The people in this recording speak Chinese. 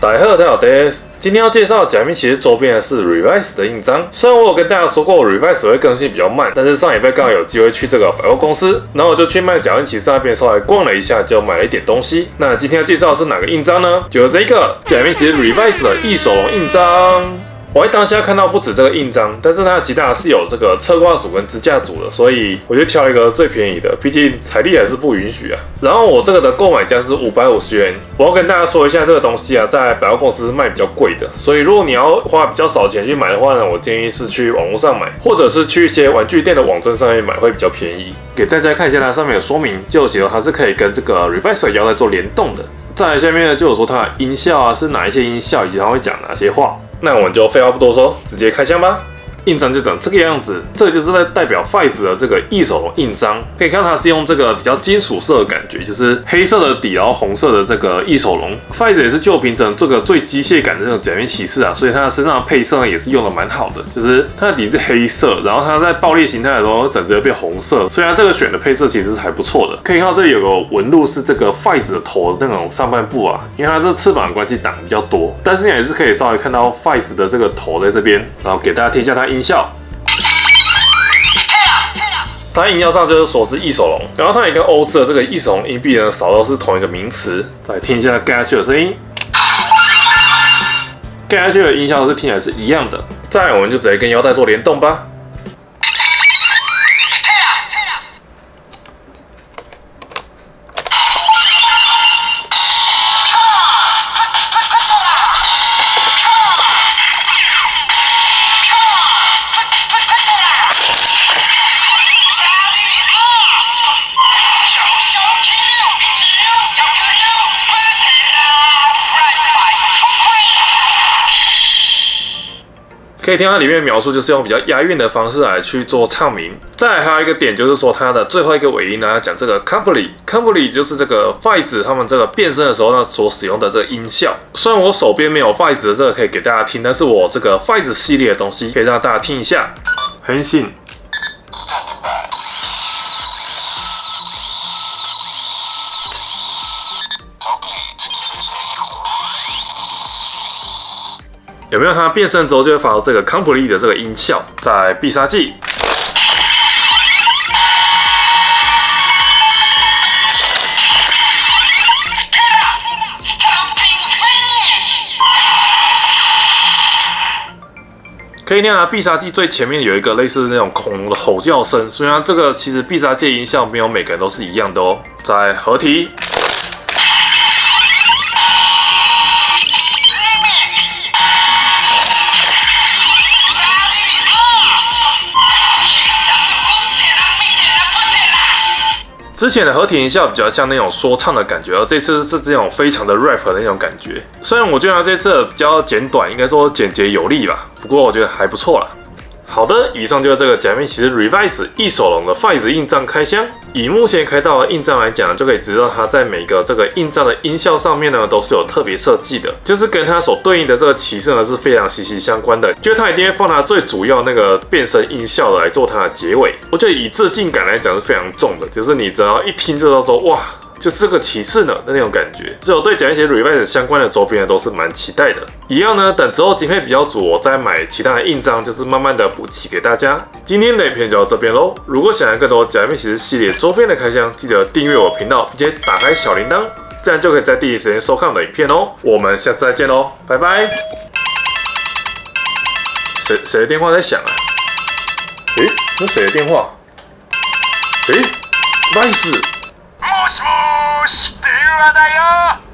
大家好，大家好，今天要介绍假面骑士周边的是 Revice 的印章。虽然我有跟大家说过 Revice 会更新比较慢，但是上礼拜刚好有机会去这个百货公司，然后我就去卖假面骑士那边稍微逛了一下，就买了一点东西。那今天要介绍的是哪个印章呢？就是这个假面骑士 Revice 的异手龙印章。我在当下看到不止这个印章，但是它其他是有这个侧挂组跟支架组的，所以我就挑一个最便宜的，毕竟财力还是不允许啊。然后我这个的购买价是550元。我要跟大家说一下，这个东西啊，在百货公司是卖比较贵的，所以如果你要花比较少钱去买的话呢，我建议是去网络上买，或者是去一些玩具店的网站上面买会比较便宜。给大家看一下它上面有说明，就有写到它是可以跟这个 Revice 的腰带做联动的。再来下面呢，就有说它的音效啊是哪一些音效，以及它会讲哪些话。那我们就废话不多说，直接开箱吧。印章就长这个样子，这个就是在代表 Fights 的这个异手龙印章。可以看它是用这个比较金属色的感觉，就是黑色的底，然后红色的这个异手龙。Fights 也是就凭着这个最机械感的这种假面骑士啊，所以它的身上的配色也是用的蛮好的，就是它的底是黑色，然后它在爆裂形态的时候整只变红色，所以它这个选的配色其实是还不错的。可以看到这里有个纹路是这个 Fights 的头的那种上半部啊，因为它这翅膀的关系挡比较多，但是你还是可以稍微看到 Fights 的这个头在这边，然后给大家听一下它音效。它音效上就是说是异手龙，然后它也跟欧式的这个异手龙硬币呢扫到是同一个名词。再听一下盖下去的声音，盖下去的音效是听起来是一样的。再来我们就直接跟腰带做联动吧。可以听它里面描述，就是用比较押韵的方式来去做唱名。再来还有一个点，就是说它的最后一个尾音呢，讲这个 complete 就是这个 Fights 他们这个变身的时候呢所使用的这个音效。虽然我手边没有 Fights 的这个可以给大家听，但是我这个 Fights 系列的东西可以让大家听一下。很信。有没有它变身之后就会发出这个 complete 的这个音效？在必杀技，可以听到必杀技最前面有一个类似那种恐龙的吼叫声，所以它这个其实必杀技音效没有每个人都是一样的哦。在合体。之前的合体音效比较像那种说唱的感觉，而这次是这种非常的 rap 的那种感觉。虽然我觉得它这次比较简短，应该说简洁有力吧，不过我觉得还不错啦。好的，以上就是这个假面骑士 Revice 异手龙的 Fights 印章开箱。以目前开到的印章来讲，就可以知道它在每个这个印章的音效上面呢，都是有特别设计的，就是跟它所对应的这个骑士呢是非常息息相关的。就是它一定会放它最主要那个变身音效来做它的结尾。我觉得以致敬感来讲是非常重的，就是你只要一听就知道说哇。就是个骑士呢的那种感觉，所以我对讲一些 Revice 相关的周边呢都是蛮期待的。一样呢，等之后经费比较足，我再买其他的印章，就是慢慢的补齐给大家。今天的影片就到这边喽。如果想要更多假面骑士系列周边的开箱，记得订阅我频道，并且打开小铃铛，这样就可以在第一时间收看我的影片哦。我们下次再见喽，拜拜。谁的电话在响啊？诶，那谁的电话？诶，Rice。もしもし、電話だよ。